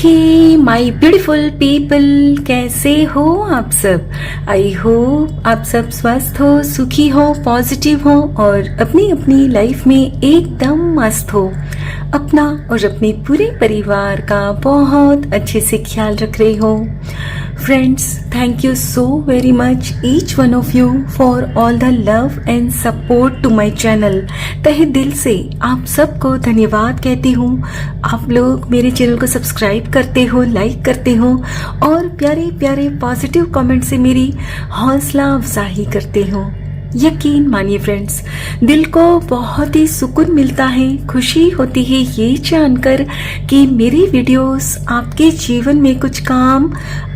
Hey my beautiful people, कैसे हो आप सब। आई होप आप सब स्वस्थ हो, सुखी हो, पॉजिटिव हो और अपनी अपनी लाइफ में एकदम मस्त हो। अपना और अपने पूरे परिवार का बहुत अच्छे से ख्याल रख रहे हो। Friends, thank you so very much each one of you for all the love and support to my channel. तहे दिल से आप सबको धन्यवाद कहती हूँ। आप लोग मेरे चैनल को सब्सक्राइब करते हो, लाइक करते हो और प्यारे प्यारे पॉजिटिव कमेंट से मेरी हौसला अफजाई करते हो। यकीन मानिए फ्रेंड्स, दिल को बहुत ही सुकून मिलता है, खुशी होती है ये जानकर कि मेरी वीडियोस आपके जीवन में कुछ काम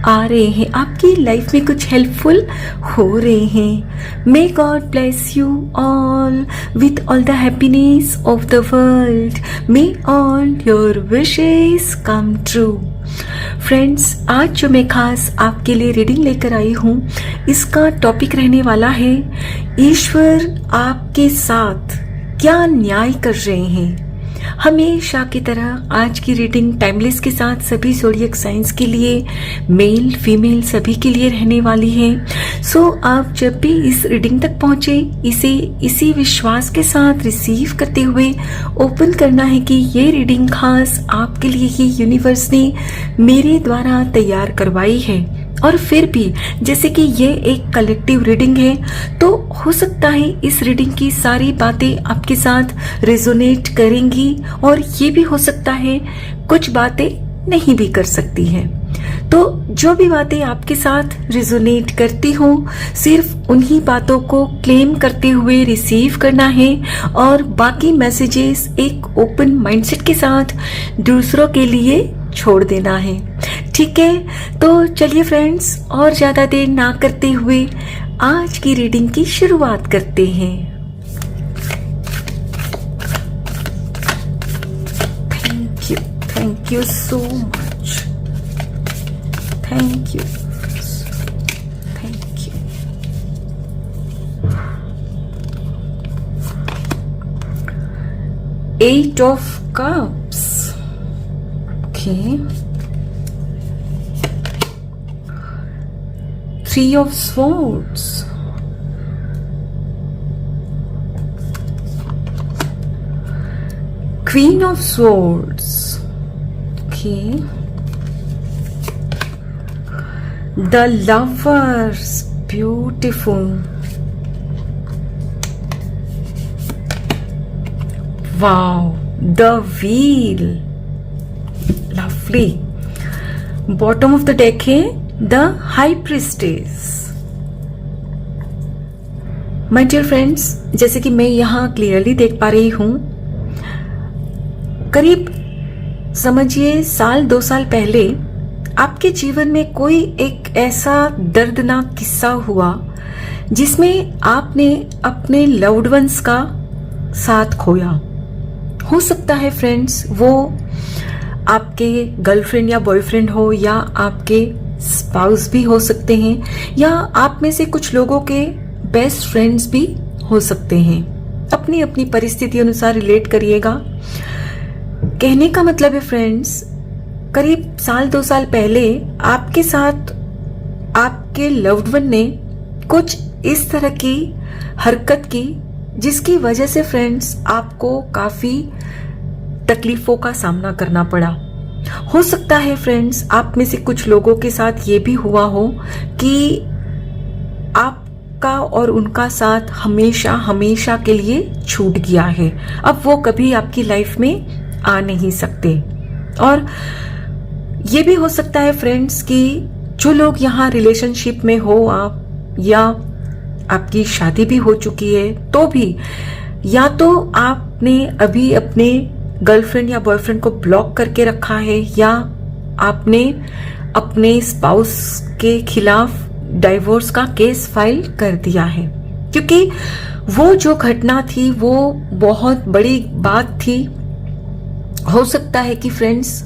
आ रहे हैं, आपकी लाइफ में कुछ हेल्पफुल हो रहे हैं। May God bless you all with all the happiness of the world. May all your wishes come true. Friends, आज जो मैं खास आपके लिए रीडिंग लेकर आई हूँ, इसका टॉपिक रहने वाला है ईश्वर आपके साथ क्या न्याय कर रहे हैं। हमेशा की तरह आज की रीडिंग टाइमलेस के साथ सभी ज़ोडिएक साइंस के लिए, मेल फीमेल सभी के लिए रहने वाली है। सो आप जब भी इस रीडिंग तक पहुंचे, इसे इसी विश्वास के साथ रिसीव करते हुए ओपन करना है कि ये रीडिंग खास आपके लिए ही यूनिवर्स ने मेरे द्वारा तैयार करवाई है। और फिर भी जैसे कि ये एक कलेक्टिव रीडिंग है, तो हो सकता है इस रीडिंग की सारी बातें आपके साथ रेजोनेट करेंगी और ये भी हो सकता है कुछ बातें नहीं भी कर सकती हैं। तो जो भी बातें आपके साथ रेजोनेट करती हो, सिर्फ उन्हीं बातों को क्लेम करते हुए रिसीव करना है और बाकी मैसेजेस एक ओपन माइंडसेट के साथ दूसरों के लिए छोड़ देना है। ठीक है, तो चलिए फ्रेंड्स, और ज्यादा देर ना करते हुए आज की रीडिंग की शुरुआत करते हैं। Thank you so much. Thank you. Eight of Cups. Okay. Three of Swords. Queen of Swords. Okay. The Lovers. Beautiful. Wow. The Wheel. Lovely. Bottom of the deck है The High Priestess. My dear friends, जैसे कि मैं यहाँ clearly देख पा रही हूँ, करीब समझिए 1-2 साल पहले आपके जीवन में कोई एक ऐसा दर्दनाक किस्सा हुआ जिसमें आपने अपने लव्ड वंस का साथ खोया। हो सकता है फ्रेंड्स वो आपके गर्लफ्रेंड या बॉयफ्रेंड हो, या आपके स्पाउस भी हो सकते हैं, या आप में से कुछ लोगों के बेस्ट फ्रेंड्स भी हो सकते हैं। अपनी अपनी परिस्थिति अनुसार रिलेट करिएगा। कहने का मतलब है फ्रेंड्स, करीब 1-2 साल पहले आपके साथ आपके लव्ड वन ने कुछ इस तरह की हरकत की जिसकी वजह से फ्रेंड्स आपको काफी तकलीफों का सामना करना पड़ा। हो सकता है फ्रेंड्स आप में से कुछ लोगों के साथ ये भी हुआ हो कि आपका और उनका साथ हमेशा हमेशा के लिए छूट गया है। अब वो कभी आपकी लाइफ में आ नहीं सकते। और ये भी हो सकता है फ्रेंड्स कि जो लोग यहाँ रिलेशनशिप में हो आप, या आपकी शादी भी हो चुकी है, तो भी या तो आपने अभी अपने गर्लफ्रेंड या बॉयफ्रेंड को ब्लॉक करके रखा है, या आपने अपने स्पाउस के खिलाफ डाइवोर्स का केस फाइल कर दिया है, क्योंकि वो जो घटना थी वो बहुत बड़ी बात थी। हो सकता है कि फ्रेंड्स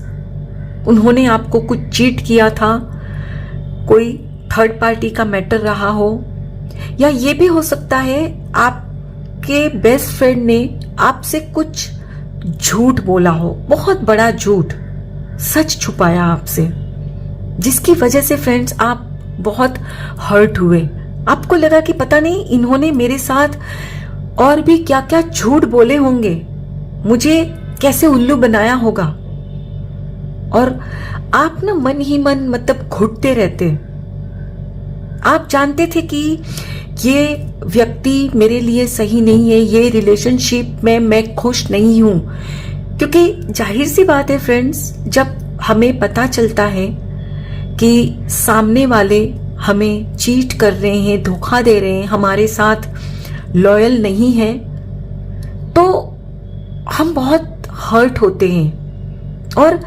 उन्होंने आपको कुछ चीट किया था, कोई थर्ड पार्टी का मैटर रहा हो, या ये भी हो सकता है आपके बेस्ट फ्रेंड ने आपसे कुछ झूठ बोला हो, बहुत बड़ा झूठ, सच छुपाया आपसे, जिसकी वजह से फ्रेंड्स आप बहुत हर्ट हुए। आपको लगा कि पता नहीं इन्होंने मेरे साथ और भी क्या क्या झूठ बोले होंगे, मुझे कैसे उल्लू बनाया होगा। और आप ना मन ही मन मतलब घुटते रहते। आप जानते थे कि ये व्यक्ति मेरे लिए सही नहीं है, ये रिलेशनशिप में मैं खुश नहीं हूं। क्योंकि जाहिर सी बात है फ्रेंड्स, जब हमें पता चलता है कि सामने वाले हमें चीट कर रहे हैं, धोखा दे रहे हैं, हमारे साथ लॉयल नहीं है, तो हम बहुत हर्ट होते हैं। और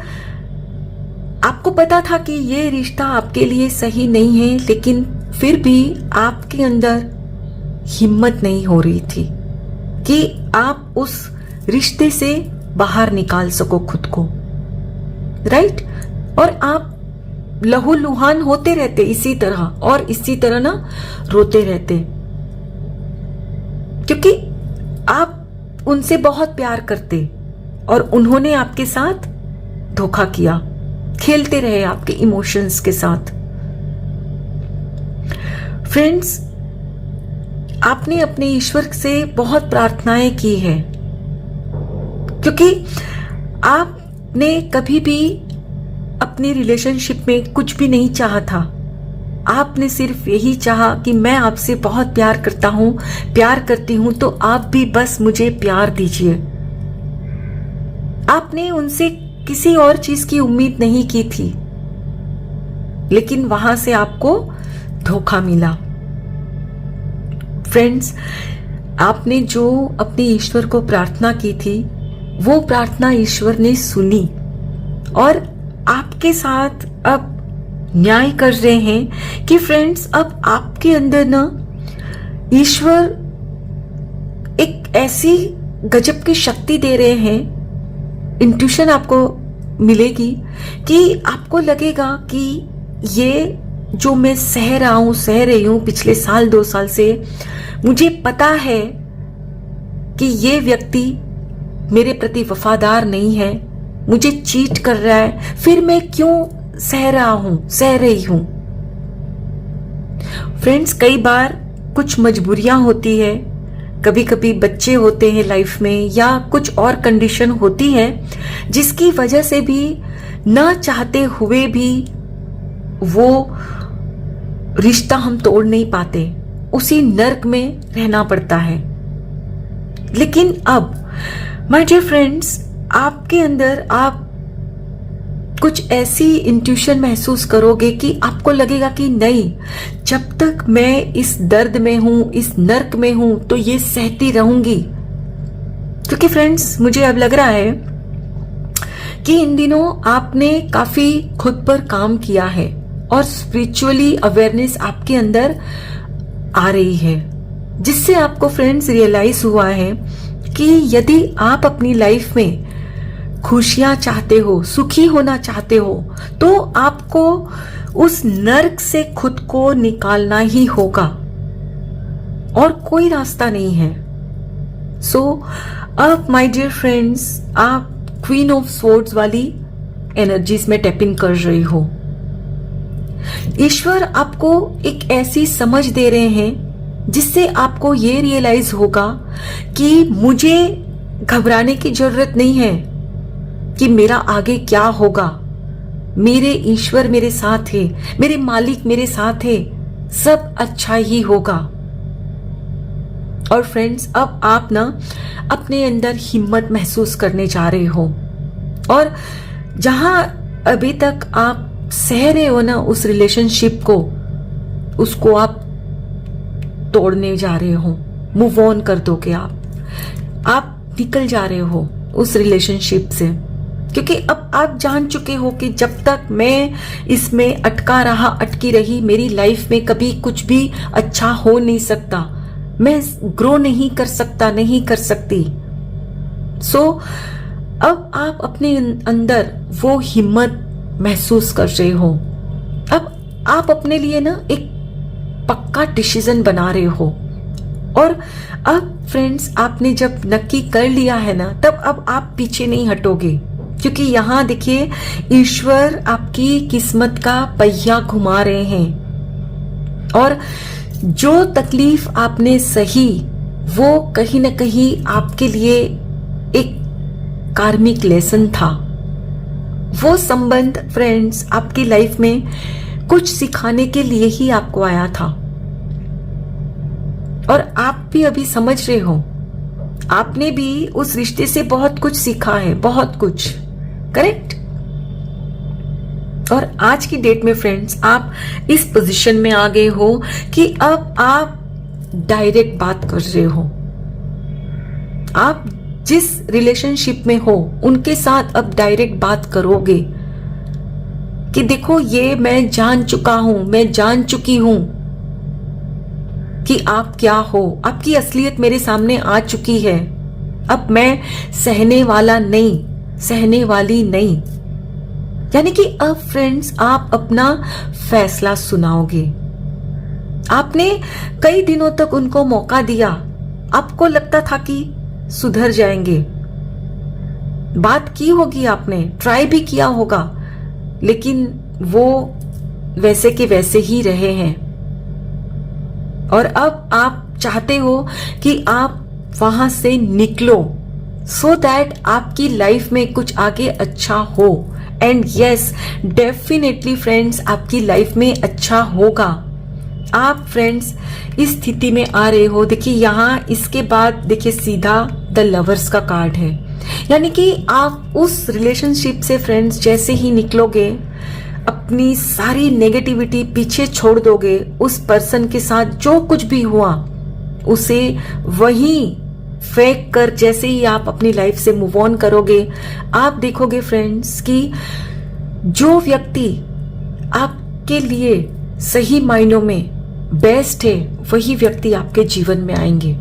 आपको पता था कि ये रिश्ता आपके लिए सही नहीं है, लेकिन फिर भी आपके अंदर हिम्मत नहीं हो रही थी कि आप उस रिश्ते से बाहर निकाल सको खुद को, राइट। और आप लहूलुहान होते रहते इसी तरह, और इसी तरह ना रोते रहते, क्योंकि आप उनसे बहुत प्यार करते और उन्होंने आपके साथ धोखा किया, खेलते रहे आपके इमोशंस के साथ। फ्रेंड्स, आपने अपने ईश्वर से बहुत प्रार्थनाएं की है, क्योंकि आपने कभी भी अपनी रिलेशनशिप में कुछ भी नहीं चाहा था। आपने सिर्फ यही चाहा कि मैं आपसे बहुत प्यार करता हूं, प्यार करती हूं, तो आप भी बस मुझे प्यार दीजिए। आपने उनसे किसी और चीज की उम्मीद नहीं की थी, लेकिन वहां से आपको धोखा मिला। फ्रेंड्स, आपने जो अपने ईश्वर को प्रार्थना की थी, वो प्रार्थना ईश्वर ने सुनी और आपके साथ अब न्याय कर रहे हैं कि फ्रेंड्स, अब आपके अंदर ना ईश्वर एक ऐसी गजब की शक्ति दे रहे हैं, इंट्यूशन आपको मिलेगी कि आपको लगेगा कि ये जो मैं सह रही हूं पिछले साल 2 साल से, मुझे पता है कि ये व्यक्ति मेरे प्रति वफादार नहीं है, मुझे चीट कर रहा है, फिर मैं क्यों सह रही हूं। फ्रेंड्स, कई बार कुछ मजबूरियां होती है, कभी कभी बच्चे होते हैं लाइफ में, या कुछ और कंडीशन होती है जिसकी वजह से भी ना चाहते हुए भी वो रिश्ता हम तोड़ नहीं पाते, उसी नर्क में रहना पड़ता है। लेकिन अब माय डियर फ्रेंड्स, आपके अंदर आप कुछ ऐसी इंट्यूशन महसूस करोगे कि आपको लगेगा कि नहीं, जब तक मैं इस दर्द में हूं, इस नर्क में हूं, तो ये सहती रहूंगी। क्योंकि फ्रेंड्स, मुझे अब लग रहा है कि इन दिनों आपने काफी खुद पर काम किया है और स्पिरिचुअली अवेयरनेस आपके अंदर आ रही है, जिससे आपको फ्रेंड्स रियलाइज हुआ है कि यदि आप अपनी लाइफ में खुशियां चाहते हो, सुखी होना चाहते हो, तो आपको उस नर्क से खुद को निकालना ही होगा और कोई रास्ता नहीं है। सो अब माय डियर फ्रेंड्स, आप क्वीन ऑफ स्वॉर्ड्स वाली एनर्जीज में टैप इन कर रही हो। ईश्वर आपको एक ऐसी समझ दे रहे हैं जिससे आपको ये रियलाइज होगा कि मुझे घबराने की जरूरत नहीं है कि मेरा आगे क्या होगा। मेरे ईश्वर मेरे साथ है, मेरे मालिक मेरे साथ है, सब अच्छा ही होगा। और फ्रेंड्स, अब आप ना अपने अंदर हिम्मत महसूस करने जा रहे हो, और जहां अभी तक आप सह रहे हो ना उस रिलेशनशिप को, उसको आप तोड़ने जा रहे हो, मूव ऑन कर दोगे आप निकल जा रहे हो उस रिलेशनशिप से, क्योंकि अब आप जान चुके हो कि जब तक मैं इसमें अटकी रही, मेरी लाइफ में कभी कुछ भी अच्छा हो नहीं सकता, मैं ग्रो नहीं कर सकता, नहीं कर सकती। सो अब आप अपने अंदर वो हिम्मत महसूस कर रहे हो। अब आप अपने लिए ना एक पक्का डिसीजन बना रहे हो, और अब फ्रेंड्स, आपने जब नक्की कर लिया है ना, तब अब आप पीछे नहीं हटोगे, क्योंकि यहाँ देखिए ईश्वर आपकी किस्मत का पहिया घुमा रहे हैं, और जो तकलीफ आपने सही वो कहीं ना कहीं आपके लिए एक कार्मिक लेसन था। वो संबंध फ्रेंड्स आपकी लाइफ में कुछ सिखाने के लिए ही आपको आया था, और आप भी अभी समझ रहे हो, आपने भी उस रिश्ते से बहुत कुछ सीखा है, बहुत कुछ, करेक्ट। और आज की डेट में फ्रेंड्स आप इस पोजीशन में आ गए हो कि अब आप डायरेक्ट बात कर रहे हो। आप जिस रिलेशनशिप में हो उनके साथ अब डायरेक्ट बात करोगे कि देखो ये मैं जान चुका हूं, मैं जान चुकी हूं कि आप क्या हो, आपकी असलियत मेरे सामने आ चुकी है। अब मैं सहने वाला नहीं, सहने वाली नहीं। यानी कि अब फ्रेंड्स आप अपना फैसला सुनाओगे। आपने कई दिनों तक उनको मौका दिया, आपको लगता था कि सुधर जाएंगे, बात की होगी, आपने ट्राई भी किया होगा, लेकिन वो वैसे के वैसे ही रहे हैं। और अब आप चाहते हो कि आप वहां से निकलो, सो दैट आपकी लाइफ में कुछ आगे अच्छा हो। एंड यस, डेफिनेटली फ्रेंड्स आपकी लाइफ में अच्छा होगा। आप फ्रेंड्स इस स्थिति में आ रहे हो। देखिए यहाँ इसके बाद देखिए सीधा द लवर्स का कार्ड है, यानी कि आप उस रिलेशनशिप से फ्रेंड्स जैसे ही निकलोगे, अपनी सारी नेगेटिविटी पीछे छोड़ दोगे, उस पर्सन के साथ जो कुछ भी हुआ उसे वहीं फेंक कर जैसे ही आप अपनी लाइफ से मूव ऑन करोगे, आप देखोगे फ्रेंड्स कि जो व्यक्ति आपके लिए सही मायनों में बेस्ट है वही व्यक्ति आपके जीवन में आएंगे।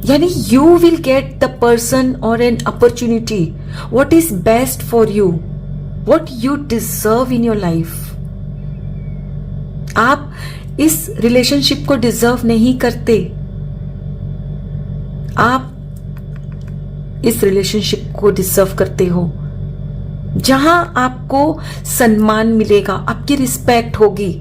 यानी you will get the person और an opportunity what is best for you, what you deserve in your life. आप इस रिलेशनशिप को डिजर्व नहीं करते, आप इस रिलेशनशिप को डिजर्व करते हो जहां आपको सम्मान मिलेगा, आपकी रिस्पेक्ट होगी।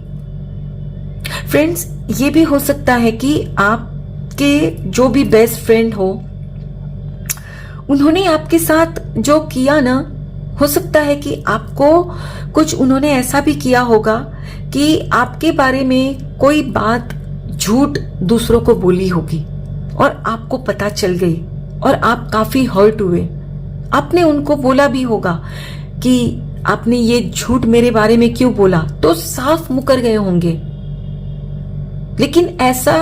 फ्रेंड्स ये भी हो सकता है कि आपके जो भी बेस्ट फ्रेंड हो, उन्होंने आपके साथ जो किया ना, हो सकता है कि आपको कुछ उन्होंने ऐसा भी किया होगा कि आपके बारे में कोई बात झूठ दूसरों को बोली होगी और आपको पता चल गई और आप काफी हर्ट हुए। आपने उनको बोला भी होगा कि आपने ये झूठ मेरे बारे में क्यों बोला, तो साफ मुकर गए होंगे। लेकिन ऐसा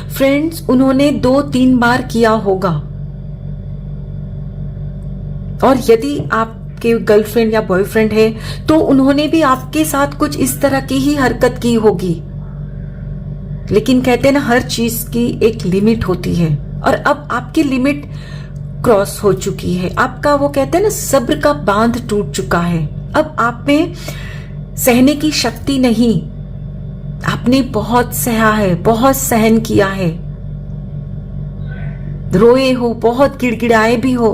फ्रेंड्स उन्होंने 2-3 बार किया होगा, और यदि आपके गर्लफ्रेंड या बॉयफ्रेंड है तो उन्होंने भी आपके साथ कुछ इस तरह की ही हरकत की होगी। लेकिन कहते हैं ना, हर चीज की एक लिमिट होती है, और अब आपकी लिमिट क्रॉस हो चुकी है। आपका वो कहते हैं ना, सब्र का बांध टूट चुका है। अब आप में सहने की शक्ति नहीं, आपने बहुत सहा है, बहुत सहन किया है, रोए हो, बहुत गिड़गिड़ाए भी हो,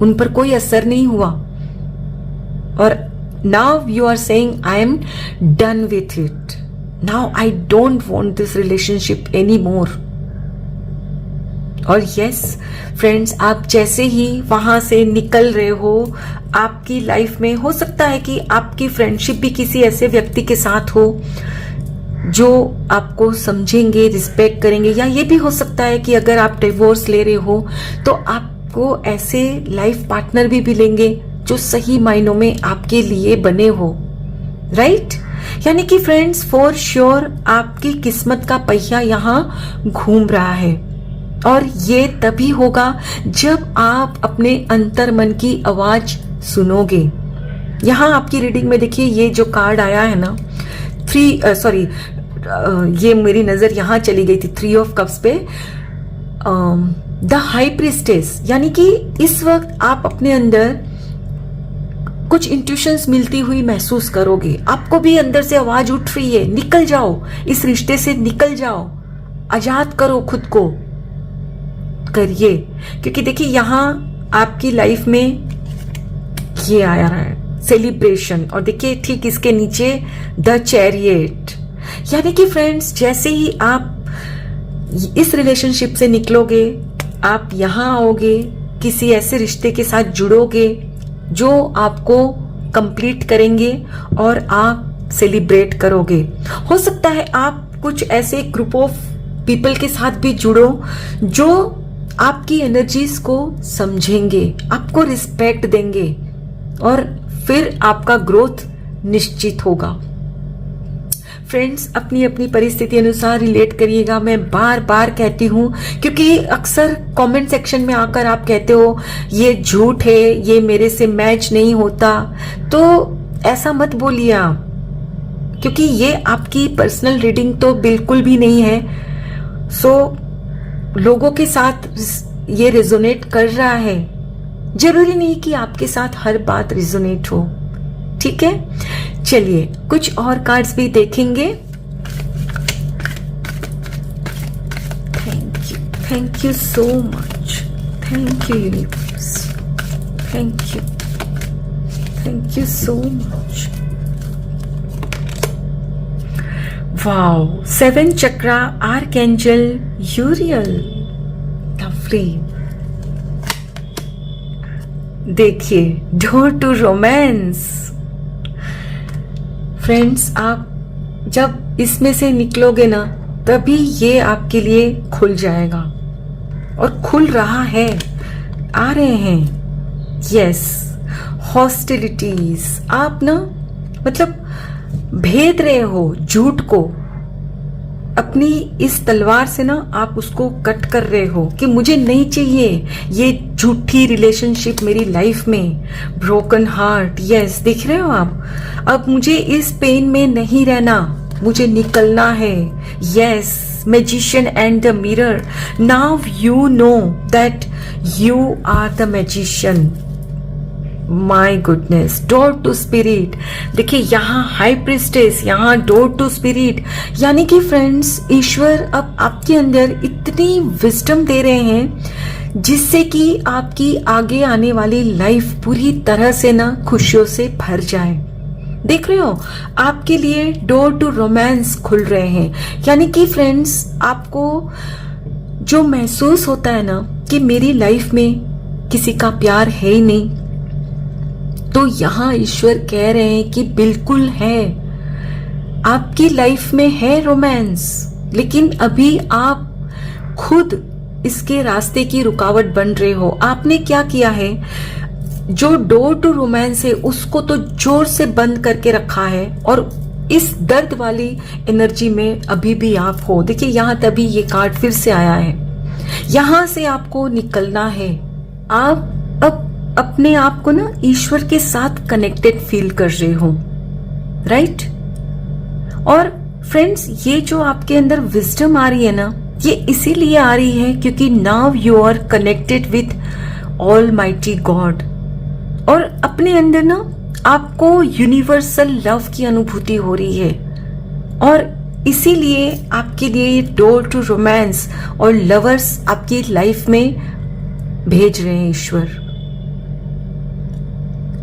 उन पर कोई असर नहीं हुआ, और now you are saying I am done with it, now I don't want this relationship any more. और यस फ्रेंड्स, आप जैसे ही वहां से निकल रहे हो, आपकी लाइफ में हो सकता है कि आपकी फ्रेंडशिप भी किसी ऐसे व्यक्ति के साथ हो जो आपको समझेंगे, रिस्पेक्ट करेंगे, या ये भी हो सकता है कि अगर आप डिवोर्स ले रहे हो तो आपको ऐसे लाइफ पार्टनर भी मिलेंगे जो सही मायनों में आपके लिए बने हो, राइट। यानी कि फ्रेंड्स फॉर श्योर आपकी किस्मत का पहिया यहाँ घूम रहा है, और ये तभी होगा जब आप अपने अंतर मन की आवाज सुनोगे। यहाँ आपकी रीडिंग में देखिए ये जो कार्ड आया है ना, ये मेरी नजर यहाँ चली गई थी 3 ऑफ कप्स पे, द हाई प्रीस्टेस। यानी कि इस वक्त आप अपने अंदर कुछ इंट्यूशंस मिलती हुई महसूस करोगे, आपको भी अंदर से आवाज उठ रही है, निकल जाओ, इस रिश्ते से निकल जाओ, आजाद करो खुद को, करिए। क्योंकि देखिए यहाँ आपकी लाइफ में ये आ रहा है सेलिब्रेशन, और देखिए ठीक इसके नीचे द चैरियट। यानी कि फ्रेंड्स, जैसे ही आप इस रिलेशनशिप से निकलोगे, आप यहाँ आओगे, किसी ऐसे रिश्ते के साथ जुड़ोगे जो आपको कंप्लीट करेंगे और आप सेलिब्रेट करोगे। हो सकता है आप कुछ ऐसे ग्रुप ऑफ पीपल के साथ भी जुड़ो जो आपकी एनर्जीज को समझेंगे, आपको रिस्पेक्ट देंगे, और फिर आपका ग्रोथ निश्चित होगा। फ्रेंड्स, अपनी अपनी परिस्थिति अनुसार रिलेट करिएगा। मैं बार बार कहती हूँ, क्योंकि अक्सर कमेंट सेक्शन में आकर आप कहते हो ये झूठ है, ये मेरे से मैच नहीं होता, तो ऐसा मत बोलिए आप, क्योंकि ये आपकी पर्सनल रीडिंग तो बिल्कुल भी नहीं है। लोगों के साथ ये रेजोनेट कर रहा है, जरूरी नहीं कि आपके साथ हर बात रेजोनेट हो, ठीक है। चलिए कुछ और कार्ड्स भी देखेंगे। Thank you so much, thank you universe, thank you so much. Wow, 7 chakra archangel यूरियल, lovely. देखिए, डोर टू रोमांस। फ्रेंड्स, आप जब इसमें से निकलोगे ना, तभी ये आपके लिए खुल जाएगा, और खुल रहा है, आ रहे हैं। यस, हॉस्टिलिटीज, आप ना मतलब भेद रहे हो झूठ को, अपनी इस तलवार से ना आप उसको कट कर रहे हो कि मुझे नहीं चाहिए ये झूठी रिलेशनशिप मेरी लाइफ में। ब्रोकन हार्ट, यस, देख रहे हो आप, अब मुझे इस पेन में नहीं रहना, मुझे निकलना है। Yes, magician and the mirror, now you know that you are the magician. My goodness, door to spirit. देखिए, यहाँ हाई प्रिस्टेस, यहाँ डोर टू स्पिरिट, यानी कि फ्रेंड्स, ईश्वर अब आपके अंदर इतनी विजडम दे रहे हैं जिससे कि आपकी आगे आने वाली लाइफ पूरी तरह से ना खुशियों से भर जाए। देख रहे हो, आपके लिए डोर टू रोमांस खुल रहे हैं। यानी कि फ्रेंड्स, आपको जो महसूस होता है ना कि मेरी लाइफ में किसी का प्यार है ही नहीं, तो यहाँ ईश्वर कह रहे हैं कि बिल्कुल है, आपकी लाइफ में है रोमांस, लेकिन अभी आप खुद इसके रास्ते की रुकावट बन रहे हो। आपने क्या किया है, जो डोर टू रोमांस है उसको तो जोर से बंद करके रखा है, और इस दर्द वाली एनर्जी में अभी भी आप हो। देखिए, यहाँ तभी ये कार्ड फिर से आया है, यहां से आपको निकलना है। आप अब अपने आप को ना ईश्वर के साथ कनेक्टेड फील कर रहे हो, राइट। और फ्रेंड्स, ये जो आपके अंदर विजडम आ रही है ना, ये इसीलिए आ रही है क्योंकि now you are connected with almighty God, और अपने अंदर ना आपको यूनिवर्सल लव की अनुभूति हो रही है, और इसीलिए आपके लिए डोर टू रोमांस और लवर्स आपकी लाइफ में भेज रहे हैं ईश्वर।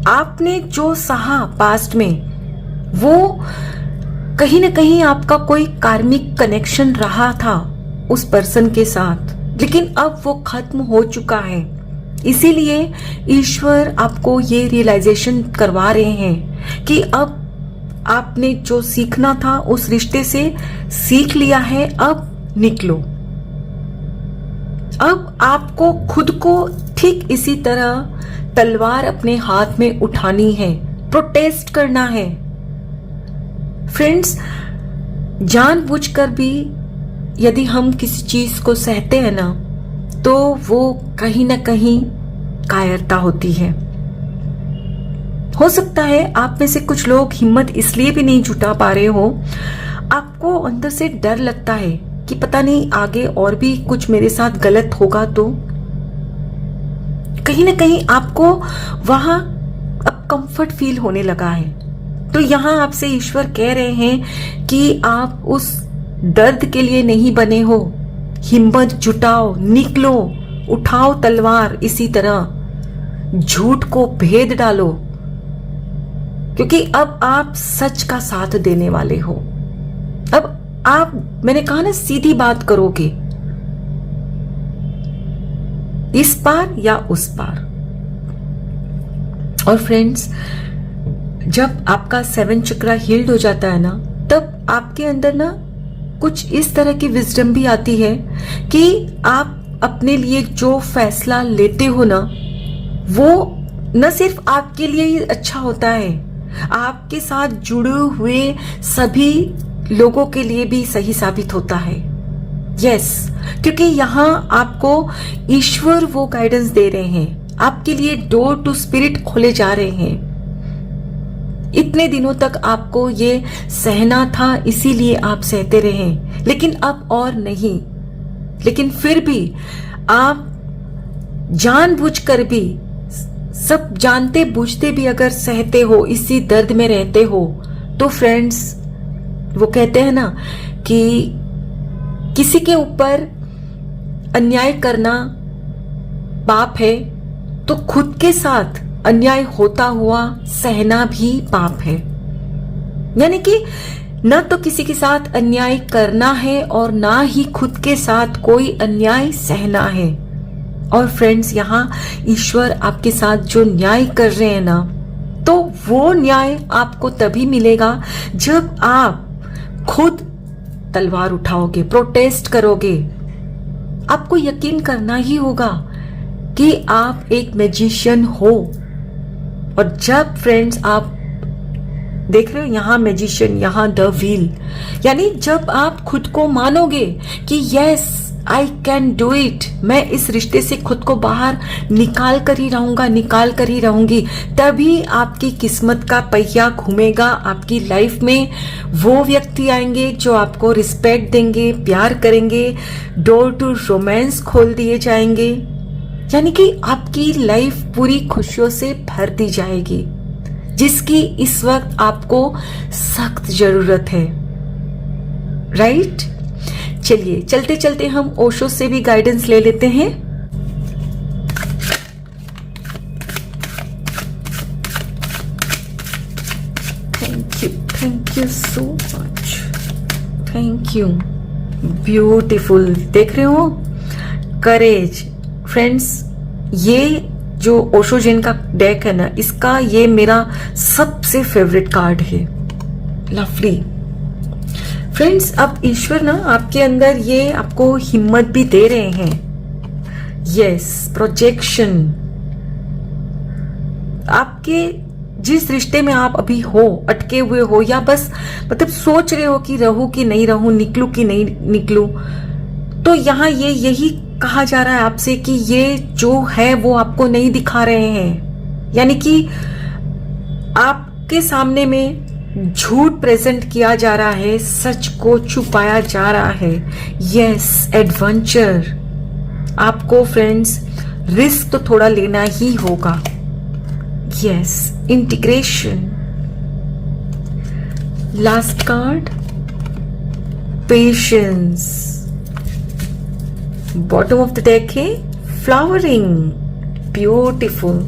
आपने जो सहा पास्ट में, वो कहीं ना कहीं आपका कोई कार्मिक कनेक्शन रहा था उस पर्सन के साथ, लेकिन अब वो खत्म हो चुका है। इसीलिए ईश्वर आपको ये रियलाइजेशन करवा रहे हैं कि अब आपने जो सीखना था उस रिश्ते से सीख लिया है, अब निकलो। अब आपको खुद को ठीक इसी तरह तलवार अपने हाथ में उठानी है, प्रोटेस्ट करना है। फ्रेंड्स, जानबूझकर भी यदि हम किसी चीज को सहते हैं ना, तो वो कहीं ना कहीं कायरता होती है। हो सकता है आप में से कुछ लोग हिम्मत इसलिए भी नहीं जुटा पा रहे हो, आपको अंदर से डर लगता है कि पता नहीं आगे और भी कुछ मेरे साथ गलत होगा, तो कहीं ना कहीं आपको वहां अब कंफर्ट फील होने लगा है। तो यहां आपसे ईश्वर कह रहे हैं कि आप उस दर्द के लिए नहीं बने हो, हिम्मत जुटाओ, निकलो, उठाओ तलवार, इसी तरह झूठ को भेद डालो क्योंकि अब आप सच का साथ देने वाले हो। अब आप, मैंने कहा ना, सीधी बात करोगे, इस पार या उस पार। और फ्रेंड्स, जब आपका 7 चक्रा हील्ड हो जाता है ना, तब आपके अंदर ना कुछ इस तरह की विजडम भी आती है कि आप अपने लिए जो फैसला लेते हो ना, वो न सिर्फ आपके लिए ही अच्छा होता है, आपके साथ जुड़े हुए सभी लोगों के लिए भी सही साबित होता है। यस, क्योंकि यहाँ आपको ईश्वर वो गाइडेंस दे रहे हैं, आपके लिए डोर टू स्पिरिट खोले जा रहे हैं। इतने दिनों तक आपको ये सहना था, इसीलिए आप सहते रहे, लेकिन अब और नहीं। लेकिन फिर भी आप जानबूझकर भी, सब जानते बूझते भी अगर सहते हो, इसी दर्द में रहते हो, तो फ्रेंड्स, वो कहते हैं ना कि किसी के ऊपर अन्याय करना पाप है, तो खुद के साथ अन्याय होता हुआ सहना भी पाप है। यानी कि न तो किसी के साथ अन्याय करना है और ना ही खुद के साथ कोई अन्याय सहना है। और फ्रेंड्स, यहाँ ईश्वर आपके साथ जो न्याय कर रहे हैं ना, तो वो न्याय आपको तभी मिलेगा जब आप खुद तलवार उठाओगे, प्रोटेस्ट करोगे। आपको यकीन करना ही होगा कि आप एक मैजिशियन हो। और जब फ्रेंड्स आप देख रहे हो, यहां मैजिशियन, यहां द व्हील, यानी जब आप खुद को मानोगे कि yes I can do it, मैं इस रिश्ते से खुद को बाहर निकाल कर ही रहूंगा, निकाल कर ही रहूंगी, तभी आपकी किस्मत का पहिया घूमेगा। आपकी लाइफ में वो व्यक्ति आएंगे जो आपको रिस्पेक्ट देंगे, प्यार करेंगे, डोर टू रोमांस खोल दिए जाएंगे। यानी कि आपकी लाइफ पूरी खुशियों से भर दी जाएगी, जिसकी इस वक्त आपको सख्त जरूरत है। राइट? चलिए, चलते चलते हम ओशो से भी गाइडेंस ले लेते हैं। Thank you so much, thank you, beautiful. देख रहे हो, करेज। फ्रेंड्स, ये जो ओशो जिन का डेक है ना, इसका ये मेरा सबसे फेवरेट कार्ड है। लवली। फ्रेंड्स, अब ईश्वर ना आपके अंदर ये आपको हिम्मत भी दे रहे हैं। Yes, projection. आपके जिस रिश्ते में आप अभी हो, अटके हुए हो, या बस मतलब सोच रहे हो कि रहूं कि नहीं रहूं, निकलूं कि नहीं निकलूं, तो यहाँ ये यही कहा जा रहा है आपसे कि ये जो है वो आपको नहीं दिखा रहे हैं। यानी कि आपके सामने में झूठ प्रेजेंट किया जा रहा है, सच को छुपाया जा रहा है। Yes, adventure. आपको फ्रेंड्स रिस्क तो थोड़ा लेना ही होगा। Yes, integration. Last card, patience. Bottom of the deck है flowering. Beautiful.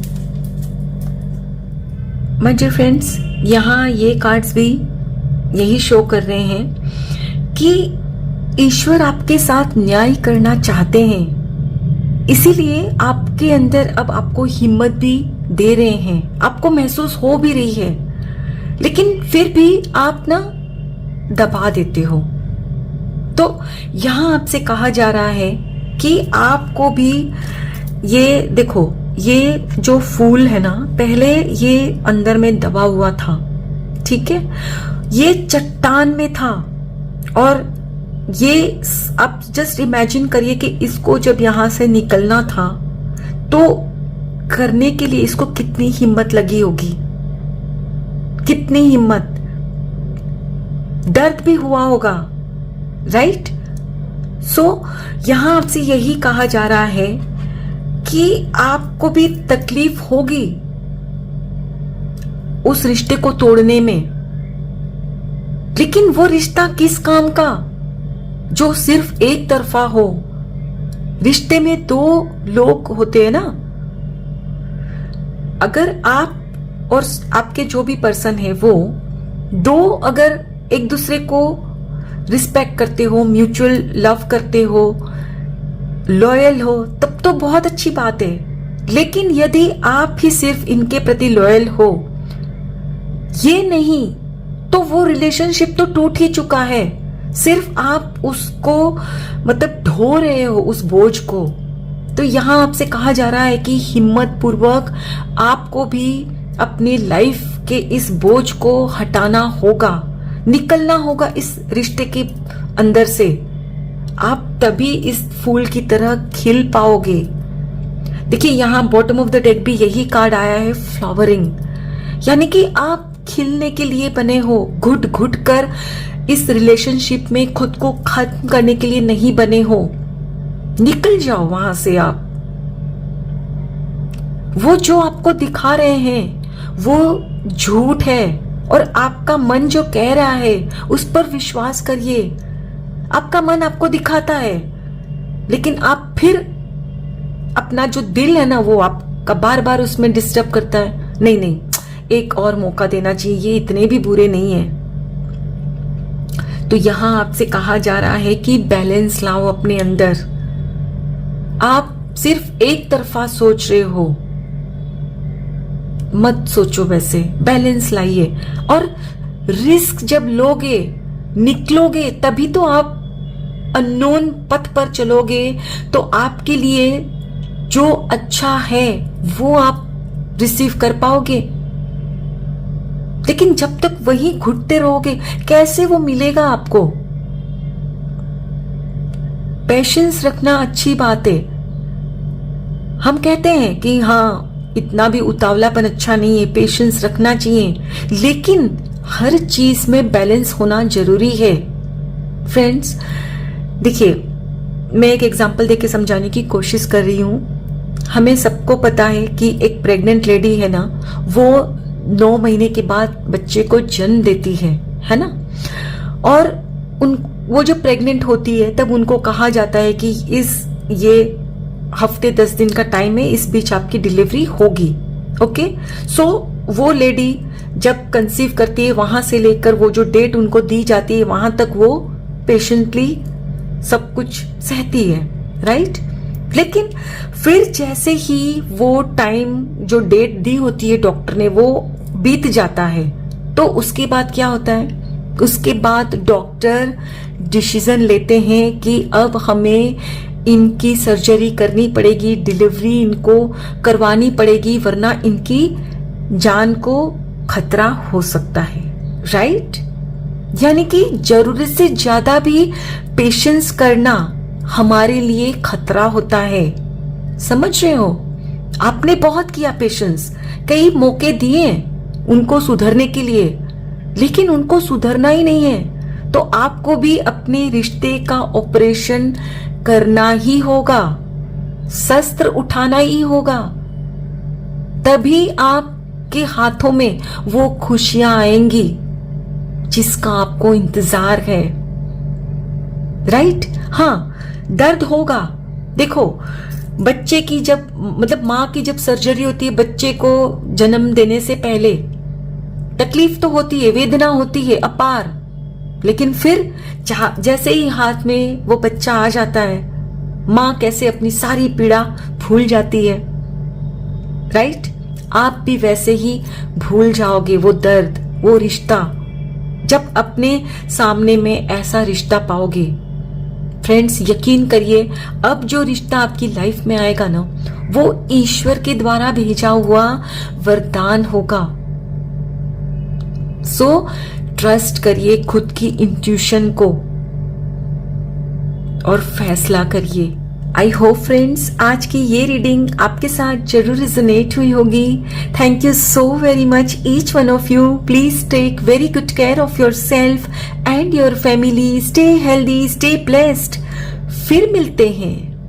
My dear friends, यहाँ ये कार्ड्स भी यही शो कर रहे हैं कि ईश्वर आपके साथ न्याय करना चाहते हैं, इसीलिए आपके अंदर अब आपको हिम्मत भी दे रहे हैं, आपको महसूस हो भी रही है, लेकिन फिर भी आप ना दबा देते हो। तो यहाँ आपसे कहा जा रहा है कि आपको भी, ये देखो, ये जो फूल है ना, पहले ये अंदर में दबा हुआ था, ठीक है, ये चट्टान में था, और ये आप जस्ट इमेजिन करिए कि इसको जब यहां से निकलना था तो करने के लिए इसको कितनी हिम्मत लगी होगी, कितनी हिम्मत, दर्द भी हुआ होगा। राइट? सो यहां आपसे यही कहा जा रहा है कि आपको भी तकलीफ होगी उस रिश्ते को तोड़ने में, लेकिन वो रिश्ता किस काम का जो सिर्फ एक तरफा हो। रिश्ते में 2 लोग होते हैं ना। अगर आप और आपके जो भी पर्सन है वो दो अगर एक दूसरे को रिस्पेक्ट करते हो, म्यूचुअल लव करते हो, लॉयल हो, तब तो बहुत अच्छी बात है। लेकिन यदि आप ही सिर्फ इनके प्रति लॉयल हो, ये नहीं, तो वो रिलेशनशिप तो टूट ही चुका है। सिर्फ आप उसको मतलब ढो रहे हो उस बोझ को। तो यहां आपसे कहा जा रहा है कि हिम्मत पूर्वक आपको भी अपनी लाइफ के इस बोझ को हटाना होगा, निकलना होगा इस रिश्ते के अंदर से। आप तभी इस फूल की तरह खिल पाओगे। देखिए यहां बॉटम ऑफ द डेक भी यही कार्ड आया है, फ्लावरिंग, यानी कि आप खिलने के लिए बने हो। घुट घुट कर इस रिलेशनशिप में खुद को खत्म करने के लिए नहीं बने हो। निकल जाओ वहां से आप। वो जो आपको दिखा रहे हैं वो झूठ है, और आपका मन जो कह रहा है उस पर विश्वास करिए। आपका मन आपको दिखाता है, लेकिन आप फिर अपना जो दिल है ना वो आपका बार बार उसमें डिस्टर्ब करता है। नहीं नहीं, एक और मौका देना चाहिए, ये इतने भी बुरे नहीं है। तो यहां आपसे कहा जा रहा है कि बैलेंस लाओ अपने अंदर। आप सिर्फ एक तरफा सोच रहे हो, मत सोचो वैसे, बैलेंस लाइए। और रिस्क जब लोगे, निकलोगे, तभी तो आप अननोन पथ पर चलोगे। तो आपके लिए जो अच्छा है वो आप रिसीव कर पाओगे। लेकिन जब तक वही घुटते रहोगे, कैसे वो मिलेगा आपको? पेशेंस रखना अच्छी बात है। हम कहते हैं कि हाँ, इतना भी उतावलापन अच्छा नहीं है, पेशेंस रखना चाहिए, लेकिन हर चीज में बैलेंस होना जरूरी है। फ्रेंड्स देखिए, मैं एक एग्जांपल देके समझाने की कोशिश कर रही हूं। हमें सबको पता है कि एक प्रेग्नेंट लेडी है ना, वो 9 महीने के बाद बच्चे को जन्म देती है ना। और वो जो प्रेग्नेंट होती है तब उनको कहा जाता है कि ये हफ्ते 10 दिन का टाइम है, इस बीच आपकी डिलीवरी होगी। ओके, सो वो लेडी जब कंसीव करती है, वहां से लेकर वो जो डेट उनको दी जाती है वहां तक वो पेशेंटली सब कुछ सहती है, राइट। लेकिन फिर जैसे ही वो टाइम जो डेट दी होती है डॉक्टर ने वो बीत जाता है, तो उसके बाद क्या होता है? उसके बाद डॉक्टर डिसीजन लेते हैं कि अब हमें इनकी सर्जरी करनी पड़ेगी, डिलीवरी इनको करवानी पड़ेगी, वरना इनकी जान को खतरा हो सकता है, राइट। यानी कि जरूरत से ज्यादा भी पेशेंस करना हमारे लिए खतरा होता है। समझ रहे हो? आपने बहुत किया पेशेंस, कई मौके दिए उनको सुधरने के लिए, लेकिन उनको सुधरना ही नहीं है। तो आपको भी अपने रिश्ते का ऑपरेशन करना ही होगा, शस्त्र उठाना ही होगा, तभी आपके हाथों में वो खुशियां आएंगी जिसका आपको इंतजार है, राइट। हाँ, दर्द होगा। देखो, बच्चे की जब मतलब माँ की जब सर्जरी होती है बच्चे को जन्म देने से पहले, तकलीफ तो होती है, वेदना होती है अपार, लेकिन फिर जैसे ही हाथ में वो बच्चा आ जाता है, माँ कैसे अपनी सारी पीड़ा भूल जाती है, राइट। आप भी वैसे ही भूल जाओगे वो दर्द, वो रिश्ता, जब अपने सामने में ऐसा रिश्ता पाओगे। फ्रेंड्स यकीन करिए, अब जो रिश्ता आपकी लाइफ में आएगा ना, वो ईश्वर के द्वारा भेजा हुआ वरदान होगा। सो ट्रस्ट करिए खुद की इंट्यूशन को और फैसला करिए। आई होप फ्रेंड्स आज की ये रीडिंग आपके साथ जरूर रिजोनेट हुई होगी। Thank you so very much each one of you. Please take very good care of your self and your family. Stay healthy, stay blessed. फिर मिलते हैं।